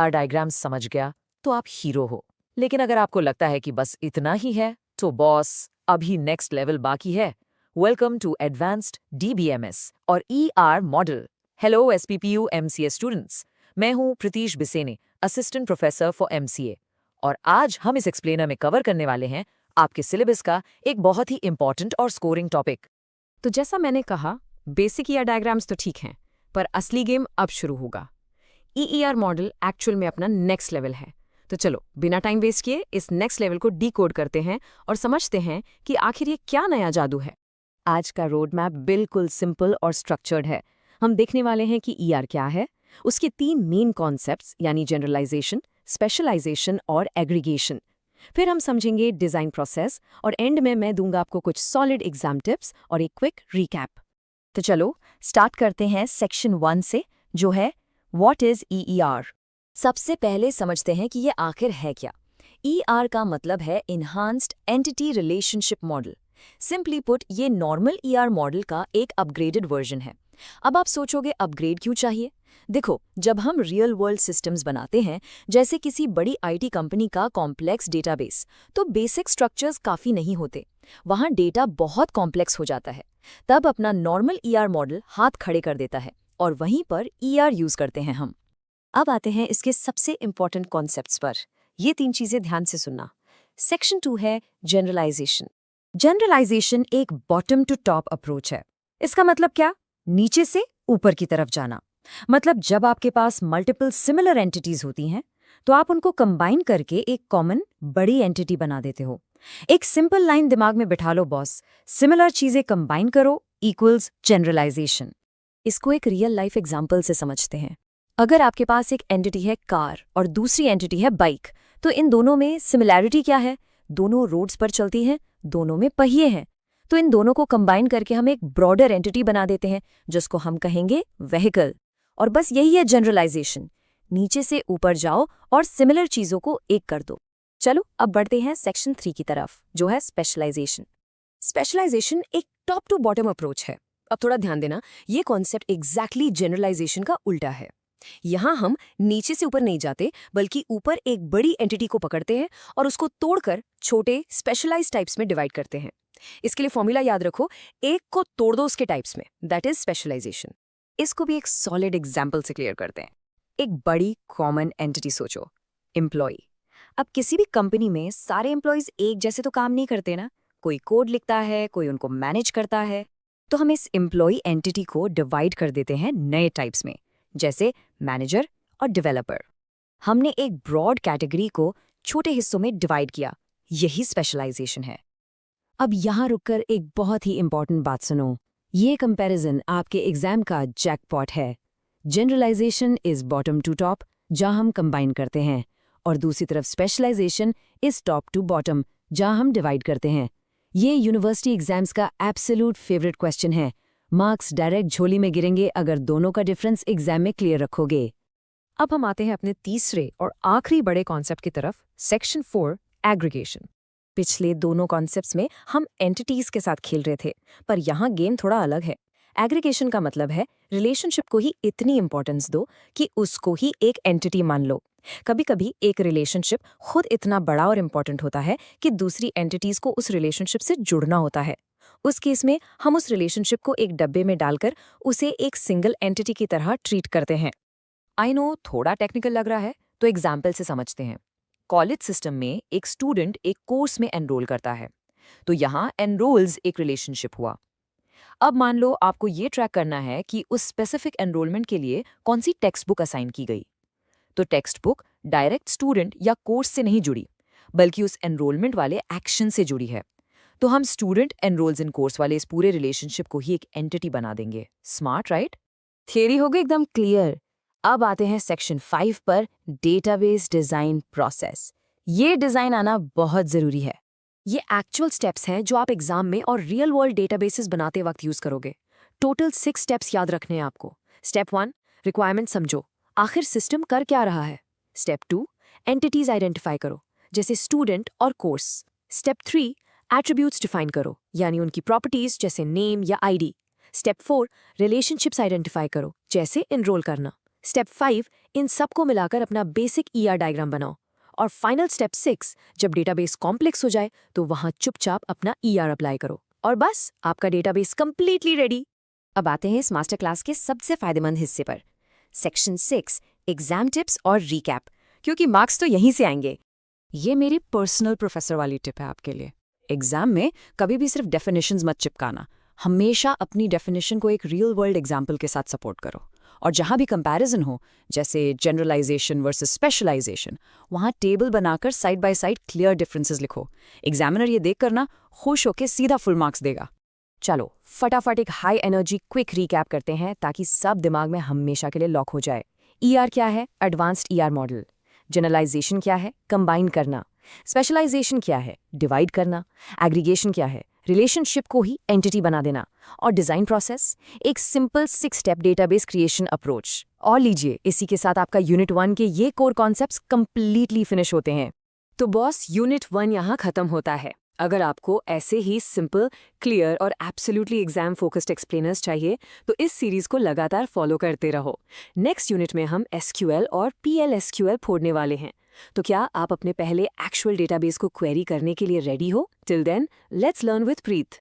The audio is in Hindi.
ER डायग्राम्स समझ गया तो आप हीरो हो। लेकिन अगर आपको लगता है कि बस इतना ही है तो बॉस, अभी नेक्स्ट लेवल बाकी है। वेलकम टू एडवांस्ड DBMS और ER model. Hello SPPU MCA students, मैं हूं Pritish Bisene, assistant professor for MCA, और आज हम इस एक्सप्लेनर में कवर करने वाले हैं आपके सिलेबस का एक बहुत ही इंपॉर्टेंट और स्कोरिंग टॉपिक। तो जैसा मैंने कहा, बेसिक ER डायग्राम्स तो ठीक हैं, पर असली गेम अब शुरू होगा। EER मॉडल एक्चुअल में अपना नेक्स्ट लेवल है। तो चलो बिना टाइम वेस्ट किए इस नेक्स्ट लेवल को डीकोड करते हैं और समझते हैं कि आखिर ये क्या नया जादू है। आज का रोड मैप बिल्कुल सिंपल और स्ट्रक्चर्ड है। हम देखने वाले हैं कि ER क्या है, उसके 3 मेन कॉन्सेप्ट्स यानी जनरलाइजेशन, स्पेशलाइजेशन और एग्रीगेशन। फिर हम समझेंगे डिज़ाइन प्रोसेस और एंड में मैं दूंगा आपको कुछ सॉलिड एग्जाम टिप्स और एक क्विक रिकैप। तो चलो स्टार्ट करते हैं सेक्शन 1 से, जो है व्हाट इज EER। सबसे पहले समझते हैं कि ये आखिर है क्या। ER का मतलब है enhanced entity relationship model. Simply put, ये नॉर्मल ER मॉडल का एक अपग्रेडेड वर्जन है। अब आप सोचोगे अपग्रेड क्यों चाहिए? देखो, जब हम रियल वर्ल्ड सिस्टम्स बनाते हैं, जैसे किसी बड़ी IT कंपनी का कॉम्प्लेक्स डेटाबेस, तो बेसिक स्ट्रक्चर्स काफ़ी नहीं होते। वहाँ डेटा बहुत कॉम्प्लेक्स हो जाता है। तब अपना नॉर्मल ER मॉडल हाथ खड़े कर देता है और वहीं पर ER यूज़ करते हैं हम। अब आते हैं इसके सबसे इंपॉर्टेंट कॉन्सेप्ट्स पर। ये 3 चीज़ें ध्यान से सुनना। सेक्शन 2 है जनरलाइजेशन। जनरलाइजेशन एक बॉटम टू टॉप अप्रोच है। इसका मतलब क्या? नीचे से ऊपर की तरफ जाना। मतलब जब आपके पास मल्टीपल सिमिलर एंटिटीज होती हैं, तो आप उनको कंबाइन करके एक कॉमन बड़ी एंटिटी बना देते हो। एक सिंपल लाइन दिमाग में बिठा लो बॉस, सिमिलर चीजें कंबाइन करो इक्वल्स जनरलाइजेशन। इसको एक रियल लाइफ एग्जांपल से समझते हैं। अगर आपके पास एक एंटिटी है कार और दूसरी एंटिटी है बाइक, तो इन दोनों में सिमिलैरिटी क्या है? दोनों रोड्स पर चलती हैं, दोनों में पहिए हैं। तो इन दोनों को कंबाइन करके हम एक ब्रॉडर एंटिटी बना देते हैं, जिसको हम कहेंगे व्हीकल। और बस यही है जनरलाइजेशन। नीचे से ऊपर जाओ और सिमिलर चीजों को एक कर दो। चलो अब बढ़ते हैं सेक्शन 3 की तरफ, जो है स्पेशलाइजेशन। स्पेशलाइजेशन एक टॉप टू बॉटम अप्रोच है। अब थोड़ा ध्यान देना, ये कॉन्सेप्ट एग्जैक्टली जनरलाइजेशन का उल्टा है। यहाँ हम नीचे से ऊपर नहीं जाते, बल्कि ऊपर एक बड़ी एंटिटी को पकड़ते हैं और उसको तोड़कर छोटे स्पेशलाइज्ड टाइप्स में डिवाइड करते हैं। इसके लिए फॉर्मूला याद रखो, एक को तोड़ दो उसके टाइप्स में, दैट इज स्पेशलाइजेशन। इसको भी एक सॉलिड एग्जाम्पल से क्लियर करते हैं। एक बड़ी कॉमन एंटिटी सोचो, एम्प्लॉय। अब किसी भी कंपनी में सारे एम्प्लॉयज एक जैसे तो काम नहीं करते ना। कोई कोड लिखता है, कोई उनको मैनेज करता है। तो हम इस एम्प्लॉय एंटिटी को डिवाइड कर देते हैं नए टाइप्स में, जैसे मैनेजर और डेवलपर। हमने एक ब्रॉड कैटेगरी को छोटे हिस्सों में डिवाइड किया, यही स्पेशलाइजेशन है। अब यहाँ रुककर एक बहुत ही इंपॉर्टेंट बात सुनो। ये कंपैरिजन आपके एग्जाम का जैकपॉट है। Generalisation is bottom to top, जहाँ हम कंबाइन करते हैं, और दूसरी तरफ specialisation is top to bottom, जहाँ हम डिवाइड करते हैं। ये यूनिवर्सिटी एग्जाम्स का एब्सोल्यूट फेवरेट क्वेश्चन है। मार्क्स डायरेक्ट झोली में गिरेंगे अगर दोनों का डिफरेंस एग्जाम में क्लियर रखोगे। अब हम आते हैं अपने तीसरे और आखिरी बड़े कॉन्सेप्ट की तरफ, सेक्शन 4 एग्रीगेशन। पिछले दोनों कॉन्सेप्ट्स में हम एंटिटीज के साथ खेल रहे थे, पर यहाँ गेम थोड़ा अलग है। एग्रीगेशन का मतलब है रिलेशनशिप को ही इतनी इंपॉर्टेंस दो कि उसको ही एक एंटिटी मान लो। कभी कभी एक रिलेशनशिप खुद इतना बड़ा और इम्पॉर्टेंट होता है कि दूसरी एंटिटीज को उस रिलेशनशिप से जुड़ना होता है। उस केस में हम उस रिलेशनशिप को एक डब्बे में डालकर उसे एक सिंगल एंटिटी की तरह ट्रीट करते हैं। आई नो थोड़ा टेक्निकल लग रहा है, तो एग्जाम्पल से समझते हैं। कॉलेज सिस्टम में एक स्टूडेंट एक कोर्स में एनरोल करता है, तो यहाँ एनरोल्स एक रिलेशनशिप हुआ। अब मान लो आपको ये ट्रैक करना है कि उस स्पेसिफिक एनरोलमेंट के लिए कौन सी टेक्स्ट बुक असाइन की गई। तो टेक्स्ट बुक डायरेक्ट स्टूडेंट या कोर्स से नहीं जुड़ी, बल्कि उस एनरोलमेंट वाले एक्शन से जुड़ी है। तो हम स्टूडेंट एनरोल्स इन कोर्स वाले इस पूरे रिलेशनशिप को ही एक एंटिटी बना देंगे। Smart right? थियरी हो गई एकदम क्लियर। अब आते हैं सेक्शन 5 पर, डेटाबेस डिजाइन प्रोसेस। ये डिजाइन आना बहुत जरूरी है। ये एक्चुअल स्टेप्स हैं जो आप एग्जाम में और रियल वर्ल्ड डेटाबेसेस बनाते वक्त यूज करोगे। टोटल 6 स्टेप्स याद रखने हैं आपको। स्टेप 1, रिक्वायरमेंट समझो, आखिर सिस्टम कर क्या रहा है। स्टेप 2, एंटिटीज आइडेंटिफाई करो, जैसे स्टूडेंट और कोर्स। स्टेप 3, एट्रीब्यूट्स डिफाइन करो, यानी उनकी प्रॉपर्टीज जैसे नेम या आईडी। स्टेप 4, रिलेशनशिप्स आइडेंटिफाई करो, जैसे एनरोल करना। स्टेप 5, इन सबको मिलाकर अपना बेसिक ईआर डायग्राम बनाओ। और फाइनल स्टेप 6, जब डेटाबेस कॉम्प्लेक्स हो जाए तो वहां चुपचाप अपना ईआर अप्लाई करो और बस आपका डेटाबेस कंप्लीटली रेडी। अब आते हैं इस मास्टर क्लास के सबसे फायदेमंद हिस्से पर, सेक्शन 6, एग्जाम टिप्स और रीकैप, क्योंकि मार्क्स तो यहीं से आएंगे। ये मेरी पर्सनल प्रोफेसर वाली टिप है आपके लिए। एग्जाम में कभी भी सिर्फ डेफिनेशंस मत चिपकाना, हमेशा अपनी डेफिनेशन को एक रियल वर्ल्ड एग्जाम्पल के साथ सपोर्ट करो। और जहां भी कंपैरिजन हो, जैसे जनरलाइजेशन वर्सेस स्पेशलाइजेशन, वहां टेबल बनाकर side by side clear differences लिखो। एग्जामिनर ये देख कर ना खुश होकर सीधा फुल मार्क्स देगा। चलो फटाफट एक हाई एनर्जी क्विक रीकैप करते हैं ताकि सब दिमाग में हमेशा के लिए लॉक हो जाए। ईआर क्या है? Advanced ER model. जनरलाइजेशन क्या है? कंबाइन करना। स्पेशलाइजेशन क्या है? डिवाइड करना। एग्रीगेशन क्या है? रिलेशनशिप को ही एंटिटी बना देना। और डिजाइन प्रोसेस, एक simple 6 step database creation approach. और लीजिए, इसी के साथ आपका यूनिट 1 के ये कोर कॉन्सेप्ट्स कंप्लीटली फिनिश होते हैं। तो बॉस, यूनिट 1 यहाँ खत्म होता है। अगर आपको ऐसे ही सिंपल, क्लियर और एब्सोल्युटली एग्जाम फोकस्ड एक्सप्लेनर्स चाहिए तो इस सीरीज को लगातार फॉलो करते रहो। नेक्स्ट यूनिट में हम एसक्यूएल और पीएलएसक्यूएल फोड़ने वाले हैं। तो क्या आप अपने पहले एक्चुअल डेटाबेस को क्वेरी करने के लिए रेडी हो? Till then, let's learn with Preet.